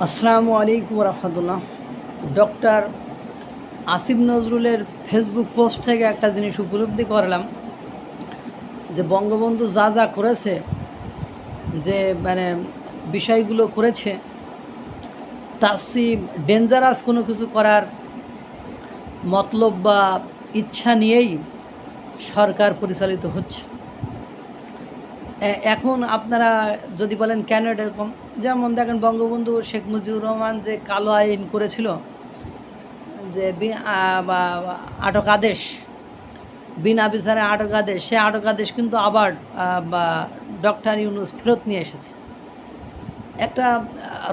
আসসালামু আলাইকুম রহমতুল্লাহ। ডক্টর আসিফ নজরুলের ফেসবুক পোস্ট থেকে একটা জিনিস উপলব্ধি করলাম যে বঙ্গবন্ধু যা যা করেছে, যে মানে বিষয়গুলো করেছে, তাসিম ডেঞ্জারাস কোনো কিছু করার মতলব বা ইচ্ছা নিয়েই সরকার পরিচালিত হচ্ছে। এখন আপনারা যদি বলেন কেন এরকম, যেমন দেখেন বঙ্গবন্ধু শেখ মুজিবুর রহমান যে কালো আইন করেছিল, যে আটক আদেশ, বিনা বিচারে আটক আদেশ, সে আটক আদেশ কিন্তু আবার ডক্টর ইউনূস ফেরত নিয়ে এসেছে। একটা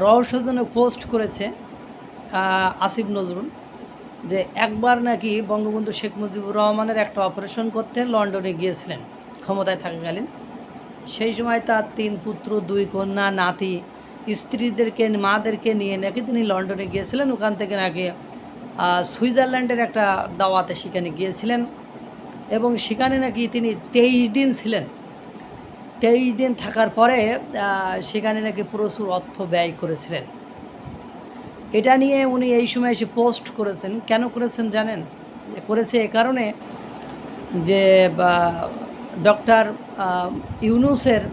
রহস্যজনক পোস্ট করেছে আসিফ নজরুল, যে একবার নাকি বঙ্গবন্ধু শেখ মুজিবুর রহমানের একটা অপারেশন করতে লন্ডনে গিয়েছিলেন ক্ষমতায় থাকাকালীন। সেই সময় তার 3 পুত্র, 2 কন্যা, নাতি, স্ত্রীদেরকে, মাদেরকে নিয়ে নাকি তিনি লন্ডনে গিয়েছিলেন। ওখান থেকে নাকি সুইজারল্যান্ডের একটা দাওয়াতে সেখানে গিয়েছিলেন এবং সেখানে নাকি তিনি 23 দিন ছিলেন। 23 দিন থাকার পরে সেখানে নাকি প্রচুর অর্থ ব্যয় করেছিলেন। এটা নিয়ে উনি এই সময় এসে পোস্ট করেছেন। কেন করেছেন জানেন? করেছে এ কারণে যে ডক্টর ইউনূসের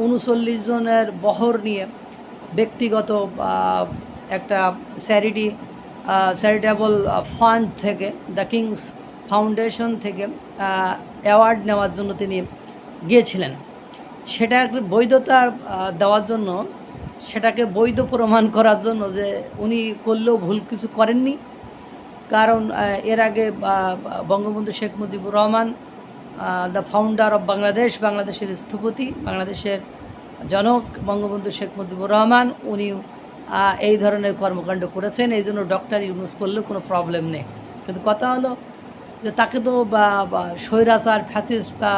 39 জনের বহর নিয়ে ব্যক্তিগত একটা চ্যারিটেবল ফান্ড থেকে, দ্য কিংস ফাউন্ডেশন থেকে অ্যাওয়ার্ড নেওয়ার জন্য তিনি গিয়েছিলেন। সেটা বৈধতা দেওয়ার জন্য, সেটাকে বৈধ প্রমাণ করার জন্য যে উনি করলেও ভুল কিছু করেননি। কারণ এর আগে Bangabandhu Sheikh Mujibur Rahman, the founder of Bangladesh, বাংলাদেশের স্থপতি, বাংলাদেশের জনক বঙ্গবন্ধু শেখ মুজিবুর রহমান, উনি এই ধরনের কর্মকাণ্ড করেছেন। এই জন্য ডক্টর ইউনূস করলেও কোনো প্রবলেম নেই। কিন্তু কথা হলো যে তাকে তো স্বৈরাচার, ফ্যাসিস্ট বা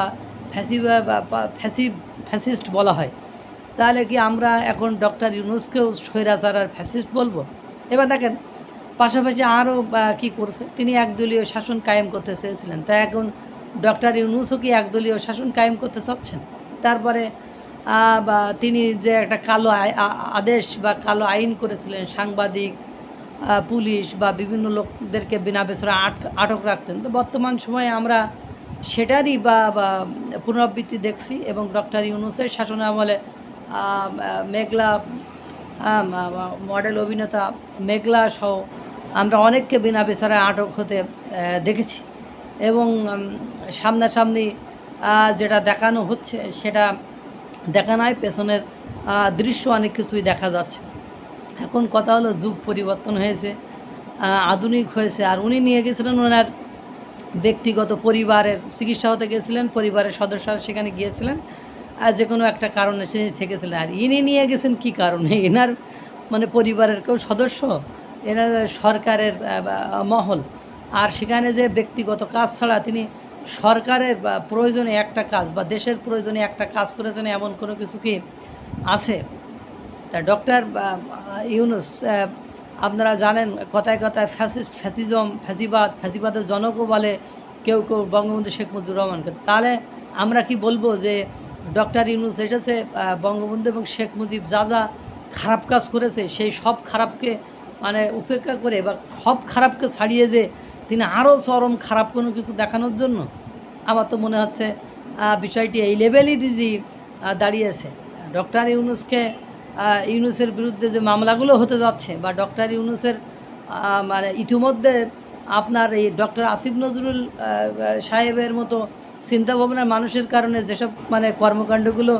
ফ্যাসিস্ট বলা হয়। তাহলে কি আমরা এখন ডক্টর ইউনূসকেও স্বৈরাচার আর ফ্যাসিস্ট বলবো? এবার দেখেন পাশাপাশি আরও কী করছে, তিনি একদলীয় শাসন কায়েম করতে চেয়েছিলেন, তাই এখন ডক্টর ইউনূসও কি একদলীয় শাসন কায়েম করতে চাচ্ছেন? তারপরে তিনি যে একটা কালো আদেশ বা কালো আইন করেছিলেন, সাংবাদিক, পুলিশ বা বিভিন্ন লোকদেরকে বিনা বিচারে আটক রাখতেন। তো বর্তমান সময়ে আমরা সেটারই পুনরাবৃত্তি দেখছি এবং ডক্টর ইউনূসের শাসন আমলে মেঘলা, মডেল অভিনেতা মেঘলা সহ আমরা অনেককে বিনা বিচারে আটক হতে দেখেছি এবং সামনাসামনি যেটা দেখানো হচ্ছে সেটা দেখানোয় পেছনের দৃশ্য অনেক কিছুই দেখা যাচ্ছে। এখন কথা হলো যুগ পরিবর্তন হয়েছে, আধুনিক হয়েছে। আর উনি নিয়ে গেছিলেন ওনার ব্যক্তিগত পরিবারের চিকিৎসা হতে গেছিলেন, পরিবারের সদস্যরা সেখানে গিয়েছিলেন, আর যে কোনো একটা কারণে সে থেকেছিলেন। আর ইনি নিয়ে গেছেন কী কারণে? এনার মানে পরিবারের কেউ সদস্য, এনার সরকারের মহল। আর সেখানে যে ব্যক্তিগত কাজ ছাড়া তিনি সরকারের প্রয়োজনে একটা কাজ বা দেশের প্রয়োজনে একটা কাজ করেছেন এমন কোনো কিছু কি আছে? তা ডক্টর ইউনূস, আপনারা জানেন কথায় কথায় ফ্যাসিস্ট, ফ্যাসিজম, ফ্যাসিবাদের জনকও বলে কেউ কেউ বঙ্গবন্ধু শেখ মুজিবুর রহমানকে। তাহলে আমরা কি বলবো যে ডক্টর ইউনূস এসেছে বঙ্গবন্ধু এবং শেখ মুজিব যা যা খারাপ কাজ করেছে সেই সব খারাপকে মানে উপেক্ষা করে বা সব খারাপকে ছাড়িয়ে যে তিনি আরও চরম খারাপ কোনো কিছু দেখানোর জন্য? আমার তো মনে হচ্ছে বিষয়টি এই লেভেলেরই দাঁড়িয়েছে। ডক্টর ইউনূসের বিরুদ্ধে যে মামলাগুলো হতে যাচ্ছে বা ডক্টর ইউনূসের মানে ইতিমধ্যে আপনার এই ডক্টর আসিফ নজরুল সাহেবের মতো চিন্তাভাবনার মানুষের কারণে যেসব মানে কর্মকাণ্ডগুলো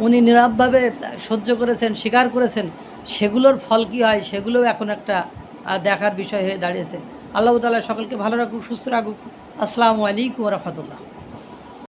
উনি নীরবভাবে সহ্য করেছেন, স্বীকার করেছেন, সেগুলোর ফল কী হয় সেগুলোও এখন একটা দেখার বিষয় হয়ে দাঁড়িয়েছে। আল্লাহ তাআলা সকলকে ভালো রাখুক, সুস্থ রাখুক। আসসালামু আলাইকুম ওয়া রাহমাতুল্লাহ।